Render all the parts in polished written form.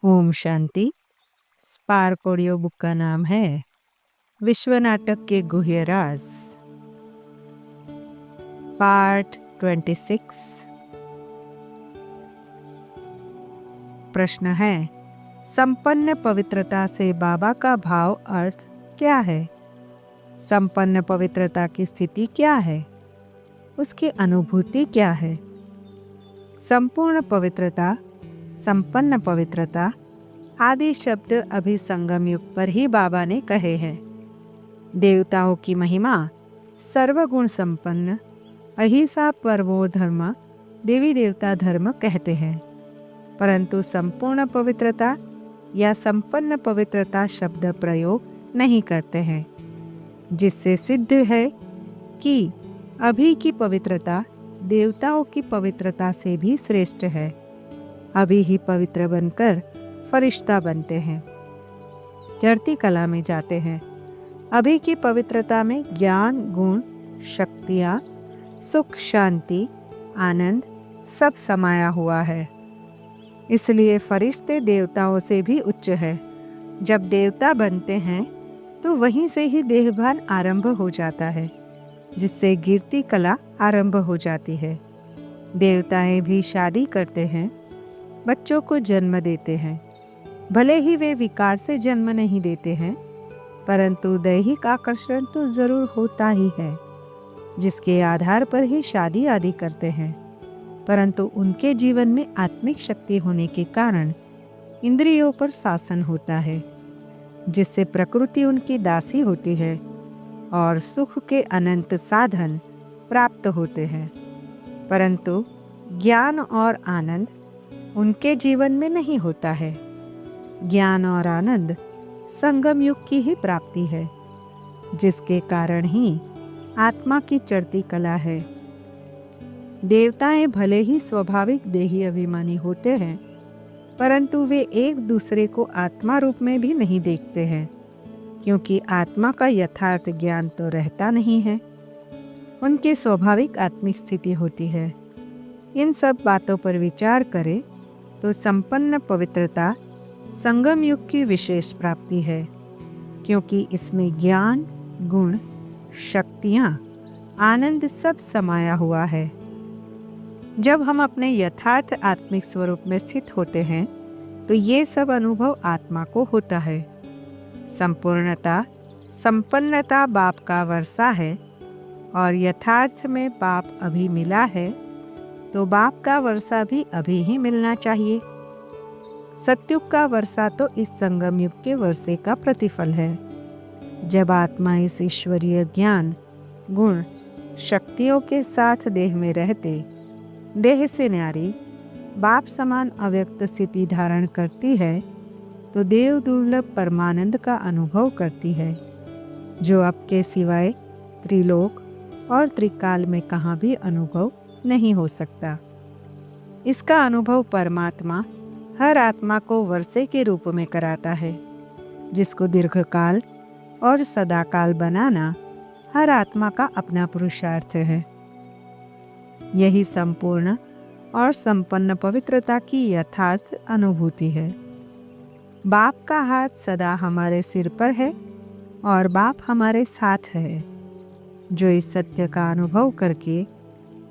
Om Shanti. Spark audio book का नाम है विश्व नाटक के गुह्य राज, पार्ट 26। प्रश्न है, संपन्न पवित्रता से बाबा का भाव अर्थ क्या है? संपन्न पवित्रता की स्थिति क्या है? उसकी अनुभूति क्या है? संपूर्ण पवित्रता, संपन्न पवित्रता आदि शब्द अभी संगम युग पर ही बाबा ने कहे हैं। देवताओं की महिमा सर्वगुण संपन्न अहिंसा परमो धर्म देवी देवता धर्म कहते हैं, परंतु संपूर्ण पवित्रता या संपन्न पवित्रता शब्द प्रयोग नहीं करते हैं, जिससे सिद्ध है कि अभी की पवित्रता देवताओं की पवित्रता से भी श्रेष्ठ है। अभी ही पवित्र बनकर फरिश्ता बनते हैं, चढ़ती कला में जाते हैं। अभी की पवित्रता में ज्ञान, गुण, शक्तियाँ, सुख, शांति, आनंद सब समाया हुआ है। इसलिए फरिश्ते देवताओं से भी उच्च है। जब देवता बनते हैं तो वहीं से ही देहभान आरंभ हो जाता है, जिससे गिरती कला आरंभ हो जाती है। देवताएं भी शादी करते हैं, बच्चों को जन्म देते हैं। भले ही वे विकार से जन्म नहीं देते हैं, परंतु दैहिक आकर्षण तो जरूर होता ही है, जिसके आधार पर ही शादी आदि करते हैं। परंतु उनके जीवन में आत्मिक शक्ति होने के कारण इंद्रियों पर शासन होता है, जिससे प्रकृति उनकी दासी होती है और सुख के अनंत साधन प्राप्त होते हैं। परंतु ज्ञान और आनंद उनके जीवन में नहीं होता है। ज्ञान और आनंद संगम युग की ही प्राप्ति है, जिसके कारण ही आत्मा की चढ़ती कला है। देवताएं भले ही स्वाभाविक देही अभिमानी होते हैं, परंतु वे एक दूसरे को आत्मा रूप में भी नहीं देखते हैं, क्योंकि आत्मा का यथार्थ ज्ञान तो रहता नहीं है। उनकी स्वाभाविक आत्मिक स्थिति होती है। इन सब बातों पर विचार करें तो संपन्न पवित्रता संगम युग की विशेष प्राप्ति है, क्योंकि इसमें ज्ञान, गुण, शक्तियाँ, आनंद सब समाया हुआ है। जब हम अपने यथार्थ आत्मिक स्वरूप में स्थित होते हैं तो ये सब अनुभव आत्मा को होता है। संपूर्णता, संपन्नता बाप का वर्षा है, और यथार्थ में बाप अभी मिला है तो बाप का वर्षा भी अभी ही मिलना चाहिए। सत्युग का वर्षा तो इस संगम युग के वर्षे का प्रतिफल है। जब आत्मा इस ईश्वरीय ज्ञान, गुण, शक्तियों के साथ देह में रहते, देह से न्यारी बाप समान अव्यक्त स्थिति धारण करती है, तो देव दुर्लभ परमानंद का अनुभव करती है, जो अब के सिवाय त्रिलोक और त्रिकाल में कहाँ भी अनुभव नहीं हो सकता। इसका अनुभव परमात्मा हर आत्मा को वर्षे के रूप में कराता है, जिसको दीर्घकाल और सदाकाल बनाना हर आत्मा का अपना पुरुषार्थ है। यही संपूर्ण और संपन्न पवित्रता की यथार्थ अनुभूति है। बाप का हाथ सदा हमारे सिर पर है और बाप हमारे साथ है। जो इस सत्य का अनुभव करके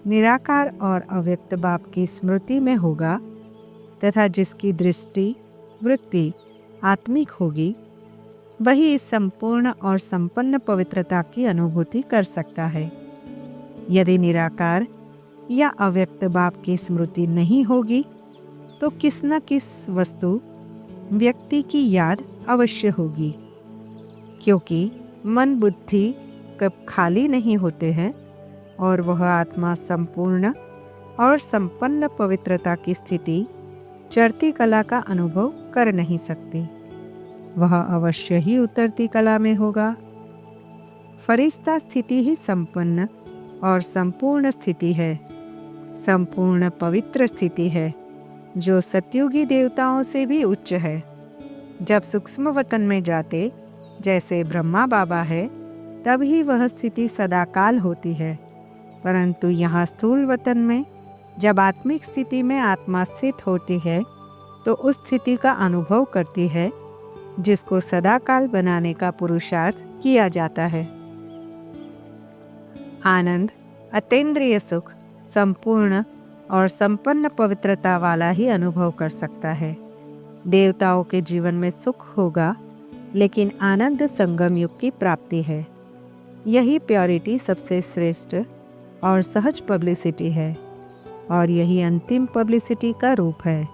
निराकार और अव्यक्त बाप की स्मृति में होगा तथा जिसकी दृष्टि, वृत्ति आत्मिक होगी, वही इस संपूर्ण और संपन्न पवित्रता की अनुभूति कर सकता है। यदि निराकार या अव्यक्त बाप की स्मृति नहीं होगी तो किस न किस वस्तु, व्यक्ति की याद अवश्य होगी, क्योंकि मन बुद्धि कब खाली नहीं होते हैं और वह आत्मा संपूर्ण और संपन्न पवित्रता की स्थिति, चढ़ती कला का अनुभव कर नहीं सकती। वह अवश्य ही उतरती कला में होगा। फरिश्ता स्थिति ही संपन्न और संपूर्ण स्थिति है, संपूर्ण पवित्र स्थिति है, जो सतयुगी देवताओं से भी उच्च है। जब सूक्ष्म वतन में जाते, जैसे ब्रह्मा बाबा है, तब ही वह स्थिति सदाकाल होती है। परंतु यहाँ स्थूल वतन में जब आत्मिक स्थिति में आत्मा स्थित होती है, तो उस स्थिति का अनुभव करती है जिसको सदाकाल बनाने का पुरुषार्थ किया जाता है। आनंद, अतीन्द्रिय सुख, संपूर्ण और संपन्न पवित्रता वाला ही अनुभव कर सकता है। देवताओं के जीवन में सुख होगा, लेकिन आनंद संगम युग की प्राप्ति है। यही प्योरिटी सबसे श्रेष्ठ और सहज पब्लिसिटी है, और यही अंतिम पब्लिसिटी का रूप है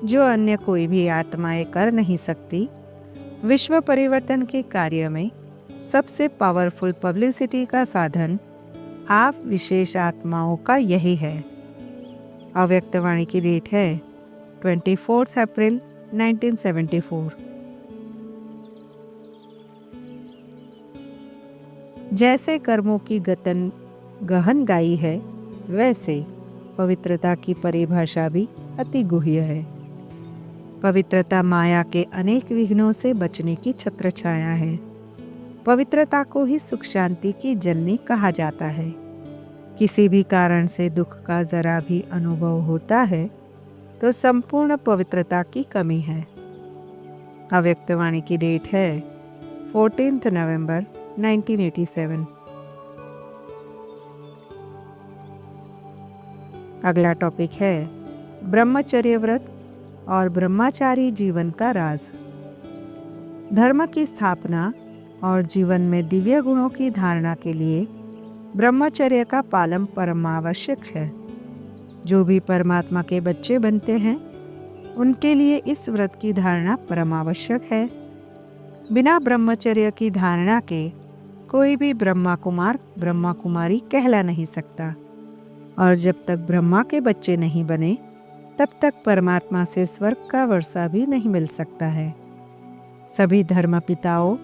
जो अन्य कोई भी आत्माएं कर नहीं सकती। विश्व परिवर्तन के कार्य में सबसे पावरफुल पब्लिसिटी का साधन आप विशेष आत्माओं का यही है। अव्यक्तवाणी की डेट है 24 अप्रैल 1974। जैसे कर्मों की गहन गाई है, वैसे पवित्रता की परिभाषा भी अति गुह्य है। पवित्रता माया के अनेक विघ्नों से बचने की छत्रछाया है। पवित्रता को ही सुख शांति की जननी कहा जाता है। किसी भी कारण से दुख का जरा भी अनुभव होता है तो संपूर्ण पवित्रता की कमी है। अव्यक्तवाणी की डेट है 14 नवंबर 1987। अगला टॉपिक है ब्रह्मचर्य व्रत और ब्रह्मचारी जीवन का राज। धर्म की स्थापना और जीवन में दिव्य गुणों की धारणा के लिए ब्रह्मचर्य का पालन परमावश्यक है। जो भी परमात्मा के बच्चे बनते हैं, उनके लिए इस व्रत की धारणा परमावश्यक है। बिना ब्रह्मचर्य की धारणा के कोई भी ब्रह्मा कुमार ब्रह्मा कुमारी कहला नहीं सकता, और जब तक ब्रह्मा के बच्चे नहीं बने तब तक परमात्मा से स्वर्ग का वर्षा भी नहीं मिल सकता है। सभी धर्म पिताओं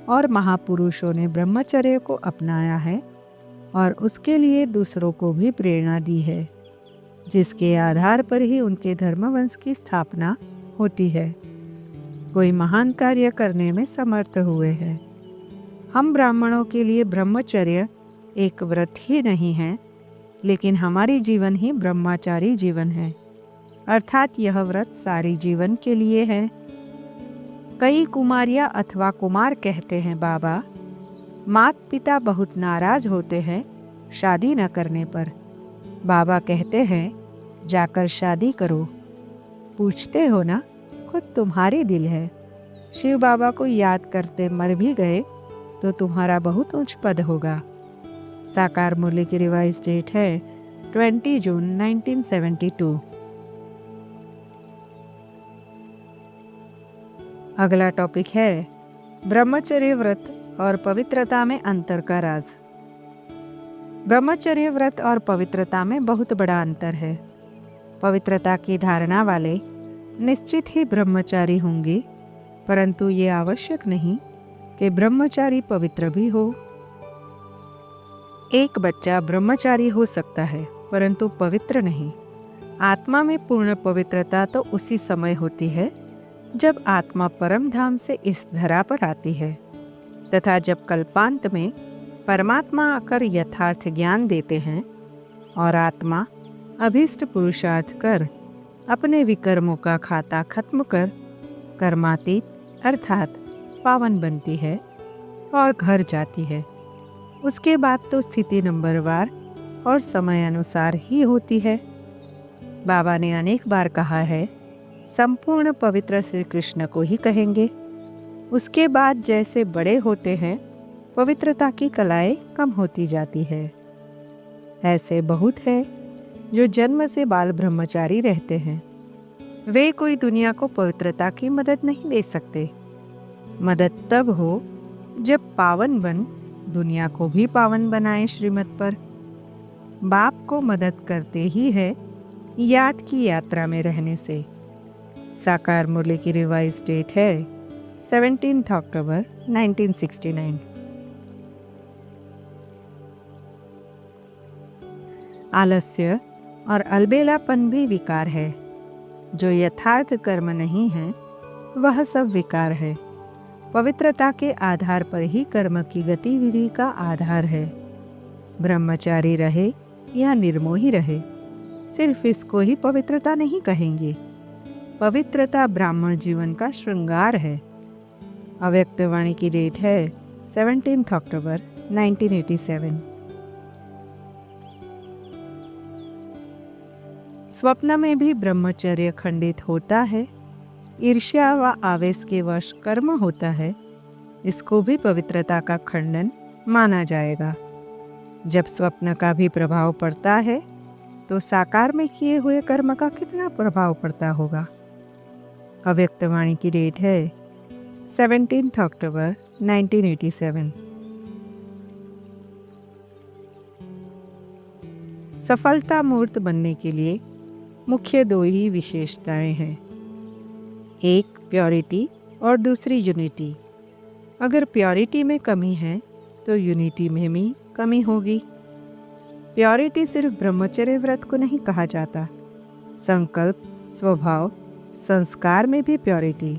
और महापुरुषों ने ब्रह्मचर्य को अपनाया है और उसके लिए दूसरों को भी प्रेरणा दी है, जिसके आधार पर ही उनके धर्मवंश की स्थापना होती है। कोई महान कार्य करने में समर्थ हुए हैं। हम ब्राह्मणों के लिए ब्रह्मचर्य एक व्रत ही नहीं है, लेकिन हमारी जीवन ही ब्रह्मचारी जीवन है, अर्थात यह व्रत सारी जीवन के लिए है। कई कुमारियां अथवा कुमार कहते हैं, बाबा, माता पिता बहुत नाराज होते हैं शादी न करने पर। बाबा कहते हैं, जाकर शादी करो। पूछते हो ना, खुद तुम्हारी दिल है। शिव बाबा को याद करते मर भी गए तो तुम्हारा बहुत उच्च पद होगा। साकार मुरली की रिवाइज डेट है 20 जून 1972। अगला टॉपिक है ब्रह्मचर्य व्रत और पवित्रता में अंतर का राज। ब्रह्मचर्य व्रत और पवित्रता में बहुत बड़ा अंतर है। पवित्रता की धारणा वाले निश्चित ही ब्रह्मचारी होंगे, परंतु ये आवश्यक नहीं कि ब्रह्मचारी पवित्र भी हो। एक बच्चा ब्रह्मचारी हो सकता है, परंतु पवित्र नहीं। आत्मा में पूर्ण पवित्रता तो उसी समय होती है जब आत्मा परम धाम से इस धरा पर आती है, तथा जब कल्पांत में परमात्मा आकर यथार्थ ज्ञान देते हैं और आत्मा अभीष्ट पुरुषार्थ कर अपने विकर्मों का खाता खत्म कर कर्मातीत अर्थात पावन बनती है और घर जाती है। उसके बाद तो स्थिति नंबरवार और समय अनुसार ही होती है। बाबा ने अनेक बार कहा है, संपूर्ण पवित्र श्री कृष्ण को ही कहेंगे। उसके बाद जैसे बड़े होते हैं, पवित्रता की कलाएं कम होती जाती है। ऐसे बहुत है जो जन्म से बाल ब्रह्मचारी रहते हैं। वे कोई दुनिया को पवित्रता की मदद नहीं दे सकते। मदद तब हो जब पावन बन दुनिया को भी पावन बनाए श्रीमत पर। बाप को मदद करते ही है याद की यात्रा में रहने से। साकार मुरली की रिवाइज डेट है 17 अक्टूबर 1969। आलस्य और अलबेलापन भी विकार है। जो यथार्थ कर्म नहीं है, वह सब विकार है। पवित्रता के आधार पर ही कर्म की गतिविधि का आधार है। ब्रह्मचारी रहे या निर्मोही रहे, सिर्फ इसको ही पवित्रता नहीं कहेंगे। पवित्रता ब्राह्मण जीवन का श्रृंगार है। अव्यक्त वाणी की डेट है 17 अक्टूबर 1987। स्वप्न में भी ब्रह्मचर्य खंडित होता है। ईर्ष्या व आवेश के वश कर्म होता है, इसको भी पवित्रता का खंडन माना जाएगा। जब स्वप्न का भी प्रभाव पड़ता है तो साकार में किए हुए कर्म का कितना प्रभाव पड़ता होगा। अव्यक्त वाणी की डेट है 17 अक्टूबर 1987। सफलता मूर्त बनने के लिए मुख्य दो ही विशेषताएं हैं, एक प्योरिटी और दूसरी यूनिटी। अगर प्योरिटी में कमी है तो यूनिटी में भी कमी होगी। प्योरिटी सिर्फ ब्रह्मचर्य व्रत को नहीं कहा जाता, संकल्प, स्वभाव, संस्कार में भी प्योरिटी।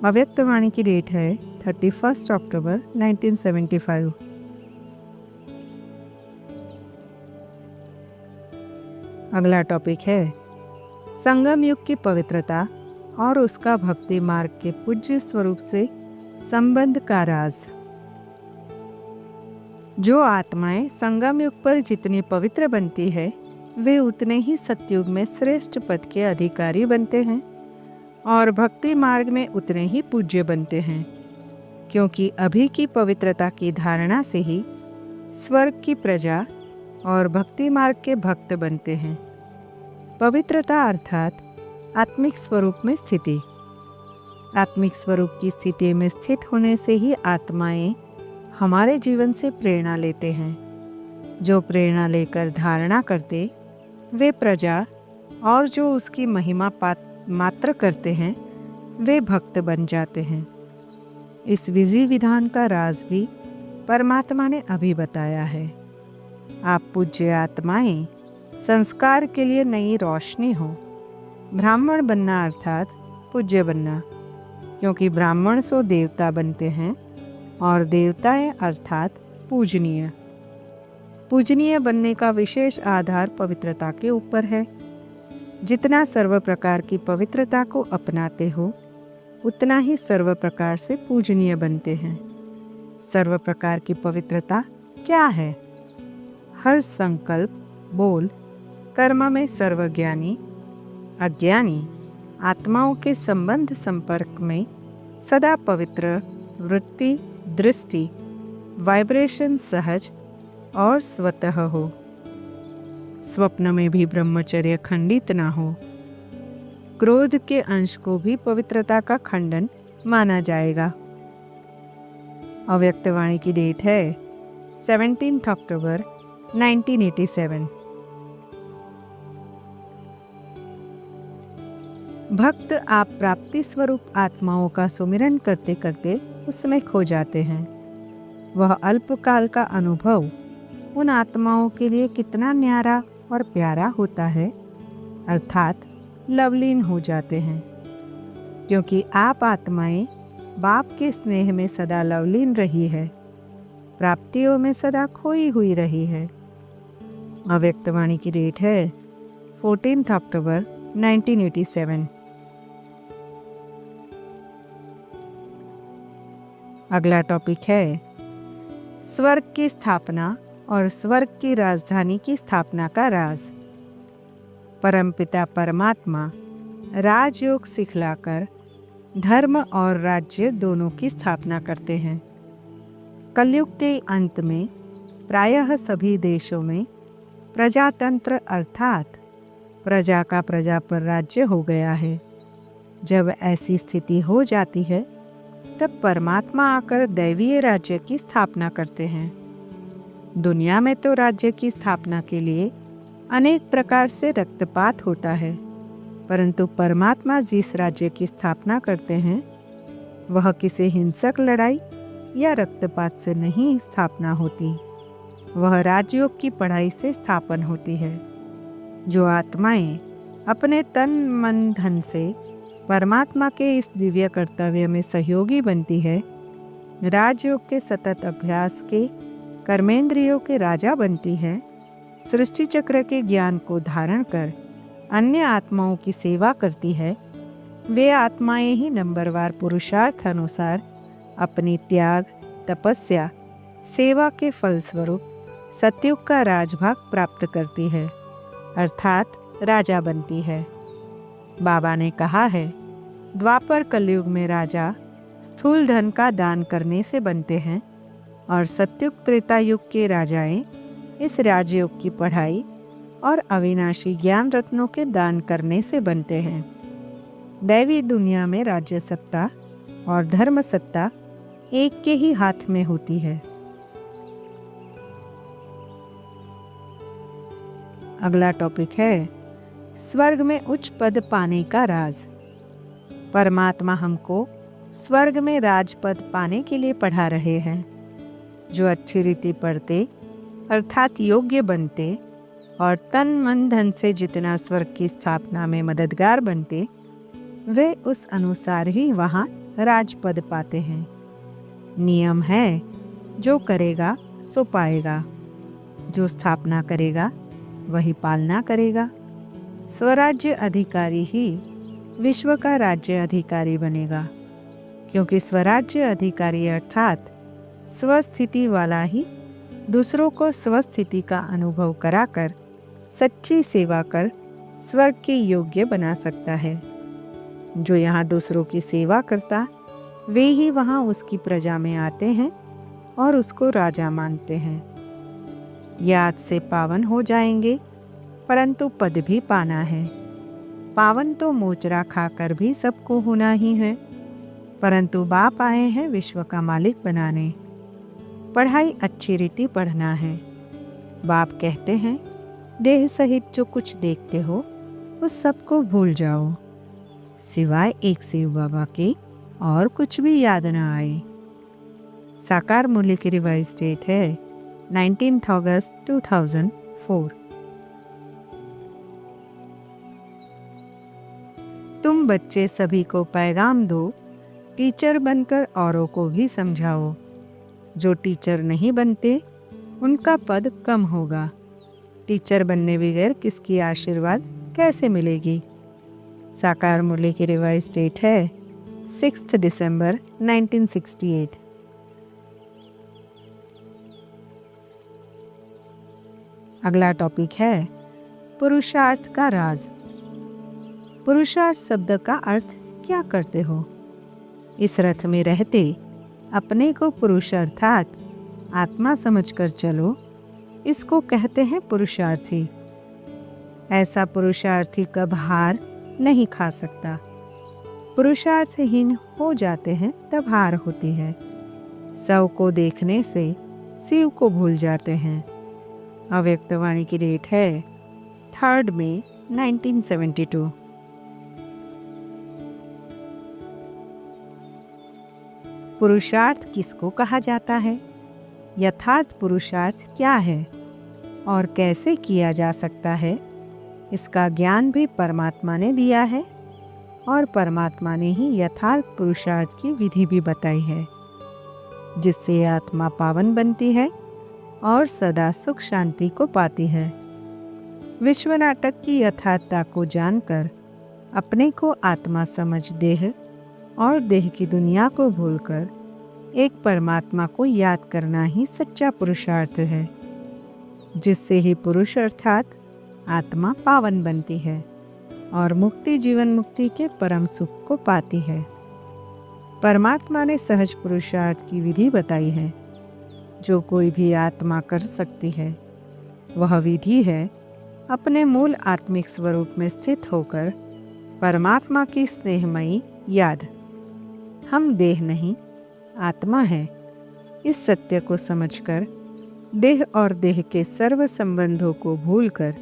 अव्यक्त वाणी की डेट है 31 अक्टूबर 1975। अगला टॉपिक है संगम युग की पवित्रता और उसका भक्ति मार्ग के पूज्य स्वरूप से संबंध का राज। जो आत्माएं संगम युग पर जितनी पवित्र बनती है वे उतने ही सतयुग में श्रेष्ठ पद के अधिकारी बनते हैं और भक्ति मार्ग में उतने ही पूज्य बनते हैं, क्योंकि अभी की पवित्रता की धारणा से ही स्वर्ग की प्रजा और भक्ति मार्ग के भक्त बनते हैं। पवित्रता अर्थात आत्मिक स्वरूप में स्थिति। आत्मिक स्वरूप की स्थिति में स्थित होने से ही आत्माएं हमारे जीवन से प्रेरणा लेते हैं। जो प्रेरणा लेकर धारणा करते वे प्रजा और जो उसकी महिमा मात्र करते हैं वे भक्त बन जाते हैं। इस विधि विधान का राज भी परमात्मा ने अभी बताया है। आप पूज्य आत्माएं संस्कार के लिए नई रोशनी हो। ब्राह्मण बनना अर्थात पूज्य बनना, क्योंकि ब्राह्मण सो देवता बनते हैं और देवताएं अर्थात पूजनीय। पूजनीय बनने का विशेष आधार पवित्रता के ऊपर है। जितना सर्व प्रकार की पवित्रता को अपनाते हो उतना ही सर्व प्रकार से पूजनीय बनते हैं। सर्व प्रकार की पवित्रता क्या है? हर संकल्प, बोल, कर्म में सर्वज्ञानी अज्ञानी आत्माओं के संबंध संपर्क में सदा पवित्र वृत्ति, दृष्टि, वाइब्रेशन सहज और स्वतः हो। स्वप्न में भी ब्रह्मचर्य खंडित ना हो। क्रोध के अंश को भी पवित्रता का खंडन माना जाएगा। अव्यक्त वाणी की डेट है 17 अक्टूबर 1987। भक्त आप प्राप्ति स्वरूप आत्माओं का सुमिरन करते करते उसमें खो जाते हैं। वह अल्पकाल का अनुभव उन आत्माओं के लिए कितना न्यारा और प्यारा होता है, अर्थात लवलीन हो जाते हैं, क्योंकि आप आत्माएं बाप के स्नेह में सदा लवलीन रही है, प्राप्तियों में सदा खोई हुई रही है। अव्यक्त वाणी की डेट है 14 अक्टूबर 1987। अगला टॉपिक है स्वर्ग की स्थापना और स्वर्ग की राजधानी की स्थापना का राज। परमपिता परमात्मा राजयोग सिखलाकर धर्म और राज्य दोनों की स्थापना करते हैं। कलयुग के अंत में प्रायः सभी देशों में प्रजातंत्र अर्थात प्रजा का प्रजा पर राज्य हो गया है। जब ऐसी स्थिति हो जाती है तब परमात्मा आकर दैवीय राज्य की स्थापना करते हैं। दुनिया में तो राज्य की स्थापना के लिए अनेक प्रकार से रक्तपात होता है, परंतु परमात्मा जिस राज्य की स्थापना करते हैं वह किसी हिंसक लड़ाई या रक्तपात से नहीं स्थापना होती, वह राजयोग की पढ़ाई से स्थापन होती है। जो आत्माएं अपने तन मन धन से परमात्मा के इस दिव्य कर्तव्य में सहयोगी बनती है, राजयोग के सतत अभ्यास के कर्मेंद्रियों के राजा बनती है, सृष्टि चक्र के ज्ञान को धारण कर अन्य आत्माओं की सेवा करती है, वे आत्माएं ही नंबरवार पुरुषार्थ अनुसार अपनी त्याग, तपस्या, सेवा के फलस्वरूप सतयुग का राजभाग प्राप्त करती है, अर्थात राजा बनती है। बाबा ने कहा है, द्वापर कलयुग में राजा स्थूल धन का दान करने से बनते हैं और सतयुग त्रेता युग के राजाएं इस राजयोग की पढ़ाई और अविनाशी ज्ञान रत्नों के दान करने से बनते हैं। दैवी दुनिया में राज्य सत्ता और धर्म सत्ता एक के ही हाथ में होती है। अगला टॉपिक है स्वर्ग में उच्च पद पाने का राज। परमात्मा हमको स्वर्ग में राजपद पाने के लिए पढ़ा रहे हैं। जो अच्छी रीति पढ़ते अर्थात योग्य बनते और तन मन धन से जितना स्वर्ग की स्थापना में मददगार बनते, वे उस अनुसार ही वहाँ राजपद पाते हैं। नियम है, जो करेगा सो पाएगा, जो स्थापना करेगा वही पालना करेगा। स्वराज्य अधिकारी ही विश्व का राज्य अधिकारी बनेगा, क्योंकि स्वराज्य अधिकारी अर्थात स्वस्थिति वाला ही दूसरों को स्वस्थिति का अनुभव कराकर सच्ची सेवा कर स्वर्ग के योग्य बना सकता है। जो यहाँ दूसरों की सेवा करता, वे ही वहाँ उसकी प्रजा में आते हैं और उसको राजा मानते हैं। याद से पावन हो जाएंगे, परंतु पद भी पाना है। पावन तो मोचरा खाकर भी सबको होना ही है, परंतु बाप आए हैं विश्व का मालिक बनाने। पढ़ाई अच्छी रीति पढ़ना है। बाप कहते हैं, देह सहित जो कुछ देखते हो उस सबको भूल जाओ, सिवाय एक शिव बाबा के और कुछ भी याद न आए। साकार मूल्य की रिवाइज डेट है 19 अगस्त 2004। तुम बच्चे सभी को पैगाम दो, टीचर बनकर औरों को भी समझाओ। जो टीचर नहीं बनते उनका पद कम होगा। टीचर बनने बगैर किसकी आशीर्वाद कैसे मिलेगी। साकार मूल्य की रिवाइज डेट है 6 दिसंबर 1968। अगला टॉपिक है पुरुषार्थ का राज। पुरुषार्थ शब्द का अर्थ क्या करते हो? इस रथ में रहते अपने को पुरुष अर्थात आत्मा समझकर चलो, इसको कहते हैं पुरुषार्थी। ऐसा पुरुषार्थी कब हार नहीं खा सकता। पुरुषार्थहीन हो जाते हैं तब हार होती है। शव को देखने से शिव को भूल जाते हैं। अव्यक्तवाणी की डेट है 3 मई 1972। पुरुषार्थ किसको कहा जाता है? यथार्थ पुरुषार्थ क्या है और कैसे किया जा सकता है, इसका ज्ञान भी परमात्मा ने दिया है और परमात्मा ने ही यथार्थ पुरुषार्थ की विधि भी बताई है, जिससे आत्मा पावन बनती है और सदा सुख शांति को पाती है। विश्व नाटक की यथार्थता को जानकर अपने को आत्मा समझ देह और देह की दुनिया को भूलकर एक परमात्मा को याद करना ही सच्चा पुरुषार्थ है, जिससे ही पुरुष अर्थात आत्मा पावन बनती है और मुक्ति जीवन मुक्ति के परम सुख को पाती है। परमात्मा ने सहज पुरुषार्थ की विधि बताई है, जो कोई भी आत्मा कर सकती है। वह विधि है अपने मूल आत्मिक स्वरूप में स्थित होकर परमात्मा की स्नेहमयी याद। हम देह नहीं आत्मा है, इस सत्य को समझकर देह और देह के सर्व संबंधों को भूलकर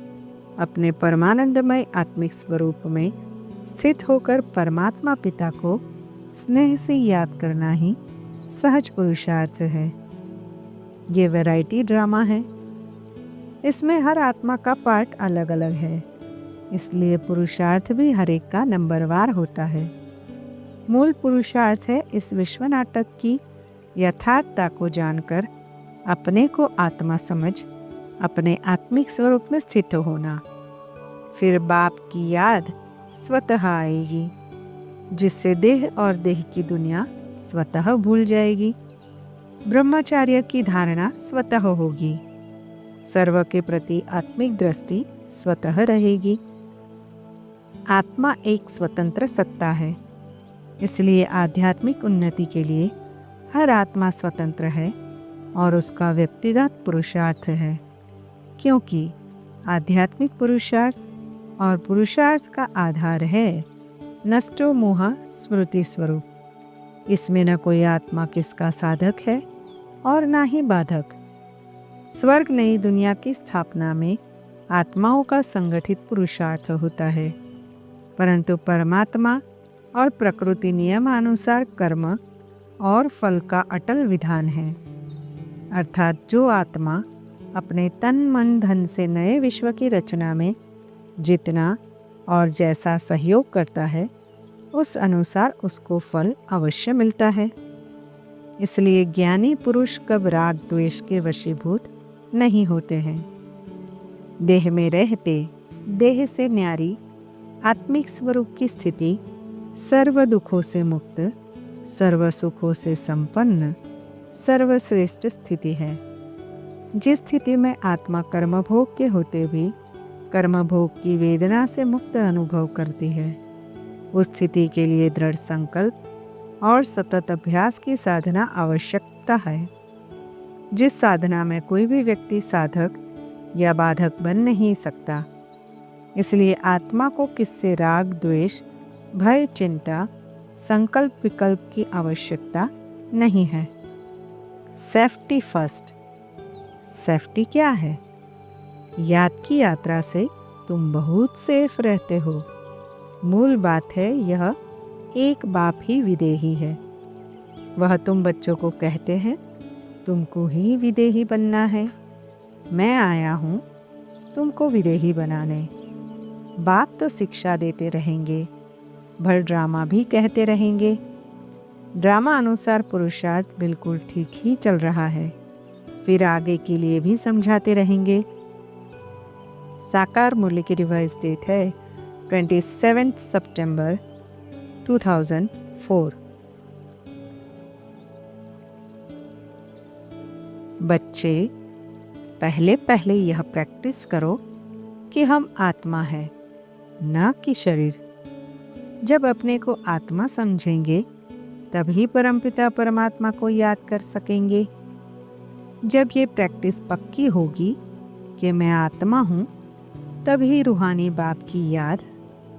अपने परमानंदमय आत्मिक स्वरूप में स्थित होकर परमात्मा पिता को स्नेह से याद करना ही सहज पुरुषार्थ है। ये वैरायटी ड्रामा है। इसमें हर आत्मा का पार्ट अलग अलग है, इसलिए पुरुषार्थ भी हर एक का नंबरवार होता है। मूल पुरुषार्थ है इस विश्व नाटक की यथार्थता को जानकर अपने को आत्मा समझ अपने आत्मिक स्वरूप में स्थित होना। फिर बाप की याद स्वतः आएगी, जिससे देह और देह की दुनिया स्वतः भूल जाएगी। ब्रह्मचार्य की धारणा स्वतः होगी। सर्व के प्रति आत्मिक दृष्टि स्वतः रहेगी। आत्मा एक स्वतंत्र सत्ता है, इसलिए आध्यात्मिक उन्नति के लिए हर आत्मा स्वतंत्र है और उसका व्यक्तिगत पुरुषार्थ है, क्योंकि आध्यात्मिक पुरुषार्थ और पुरुषार्थ का आधार है नष्टो मोह स्मृति स्वरूप। इसमें न कोई आत्मा किसका साधक है और ना ही बाधक। स्वर्ग नई दुनिया की स्थापना में आत्माओं का संगठित पुरुषार्थ होता है, परंतु परमात्मा और प्रकृति नियमानुसार कर्म और फल का अटल विधान है। अर्थात जो आत्मा अपने तन मन धन से नए विश्व की रचना में जितना और जैसा सहयोग करता है, उस अनुसार उसको फल अवश्य मिलता है। इसलिए ज्ञानी पुरुष कब राग द्वेष के वशीभूत नहीं होते हैं। देह में रहते देह से न्यारी आत्मिक स्वरूप की स्थिति सर्व दुखों से मुक्त, सर्व सुखों से संपन्न, सर्वश्रेष्ठ स्थिति है। जिस स्थिति में आत्मा कर्मभोग के होते भी कर्मभोग की वेदना से मुक्त अनुभव करती है, उस स्थिति के लिए दृढ़ संकल्प और सतत अभ्यास की साधना आवश्यकता है। जिस साधना में कोई भी व्यक्ति साधक या बाधक बन नहीं सकता। इसलिए आत्मा को किससे राग द्वेष भय चिंता संकल्प विकल्प की आवश्यकता नहीं है। Safety first. सेफ्टी क्या है? याद की यात्रा से तुम बहुत सेफ रहते हो। मूल बात है यह एक बाप ही विदेही है। वह तुम बच्चों को कहते हैं तुमको ही विदेही बनना है। मैं आया हूँ तुमको विदेही बनाने। बाप तो शिक्षा देते रहेंगे, भर ड्रामा भी कहते रहेंगे। ड्रामा अनुसार पुरुषार्थ बिल्कुल ठीक ही चल रहा है, फिर आगे के लिए भी समझाते रहेंगे। साकार मूल्य की रिवाइज डेट है 27 सितंबर 2004। बच्चे, पहले पहले यह प्रैक्टिस करो कि हम आत्मा है, न कि शरीर। जब अपने को आत्मा समझेंगे तभी परमपिता परमात्मा को याद कर सकेंगे। जब ये प्रैक्टिस पक्की होगी कि मैं आत्मा हूँ, तभी रूहानी बाप की याद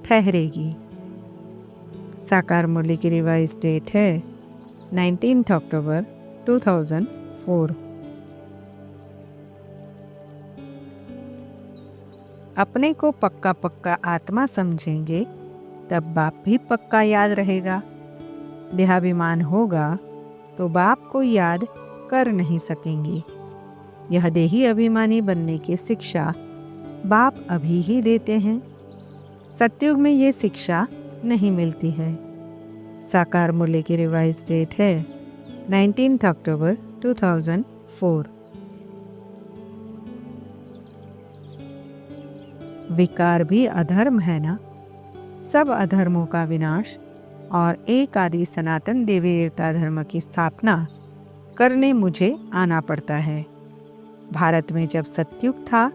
ठहरेगी। साकार मुरली की रिवाइज डेट है 19 अक्टूबर 2004। अपने को पक्का पक्का आत्मा समझेंगे तब बाप भी पक्का याद रहेगा। देहाभिमान होगा तो बाप को याद कर नहीं सकेंगे। यह देही अभिमानी बनने की शिक्षा बाप अभी ही देते हैं। सतयुग में ये शिक्षा नहीं मिलती है। साकार मूल्य की रिवाइज डेट है 19 अक्टूबर 2004। विकार भी अधर्म है ना। सब अधर्मों का विनाश और एक आदि सनातन देवता धर्म की स्थापना करने मुझे आना पड़ता है। भारत में जब सतयुग था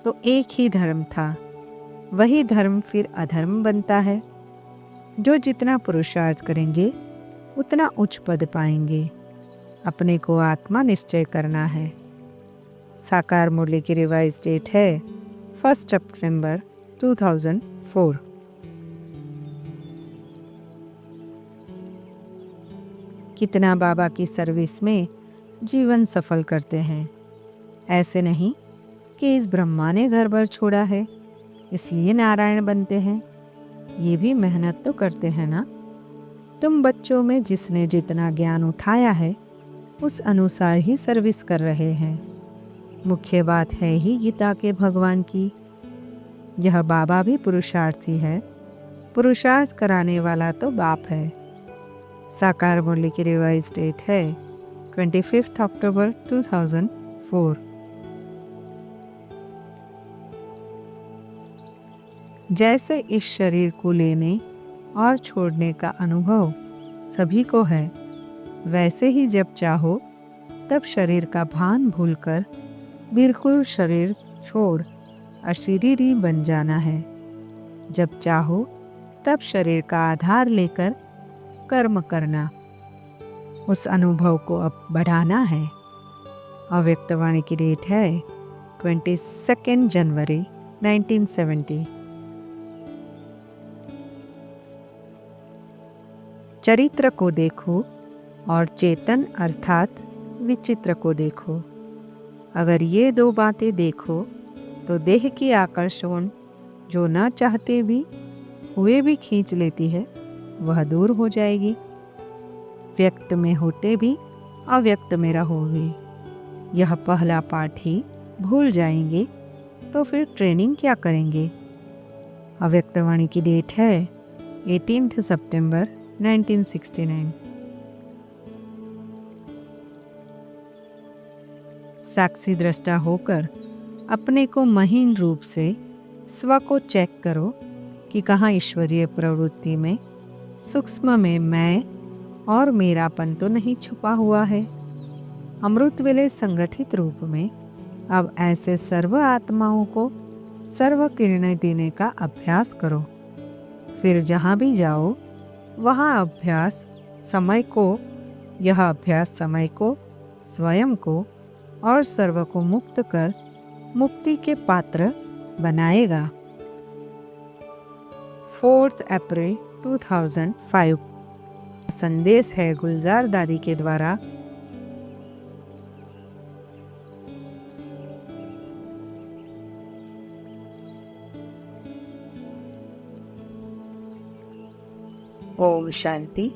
तो एक ही धर्म था, वही धर्म फिर अधर्म बनता है। जो जितना पुरुषार्थ करेंगे उतना उच्च पद पाएंगे। अपने को आत्मा निश्चय करना है। साकार मूल्य की रिवाइज डेट है 1 सितंबर 2004। कितना बाबा की सर्विस में जीवन सफल करते हैं। ऐसे नहीं कि इस ब्रह्मा ने घर भर छोड़ा है इसलिए नारायण बनते हैं। ये भी मेहनत तो करते हैं ना। तुम बच्चों में जिसने जितना ज्ञान उठाया है उस अनुसार ही सर्विस कर रहे हैं। मुख्य बात है ही गीता के भगवान की। यह बाबा भी पुरुषार्थी है। पुरुषार्थ कराने वाला तो बाप है। साकार मूल्य की रिवाइज डेट है 25 अक्टूबर 2004। जैसे इस शरीर को लेने और छोड़ने का अनुभव सभी को है, वैसे ही जब चाहो तब शरीर का भान भूलकर बिल्कुल शरीर छोड़ अशरीरी बन जाना है। जब चाहो तब शरीर का आधार लेकर कर्म करना, उस अनुभव को अब बढ़ाना है। अव्यक्तवाणी की डेट है 22 जनवरी 1970। चरित्र को देखो और चेतन अर्थात विचित्र को देखो। अगर ये दो बातें देखो तो देह की आकर्षण जो न चाहते भी हुए भी खींच लेती है, वह दूर हो जाएगी। व्यक्त में होते भी अव्यक्त में रहोगे। यह पहला पाठ ही भूल जाएंगे तो फिर ट्रेनिंग क्या करेंगे। अव्यक्तवाणी की डेट है 18 सितंबर 1969। साक्षी दृष्टा होकर अपने को महीन रूप से स्व को चेक करो कि कहाँ ईश्वरीय प्रवृत्ति में सूक्ष्म में मैं और मेरापन तो नहीं छुपा हुआ है। अमृत वेले संगठित रूप में अब ऐसे सर्व आत्माओं को सर्व किरणें देने का अभ्यास करो। फिर जहाँ भी जाओ वहाँ यह अभ्यास समय को, स्वयं को और सर्व को मुक्त कर मुक्ति के पात्र बनाएगा। 4 अप्रैल 2005। संदेश है गुलजार दादी के द्वारा। ओम शांति।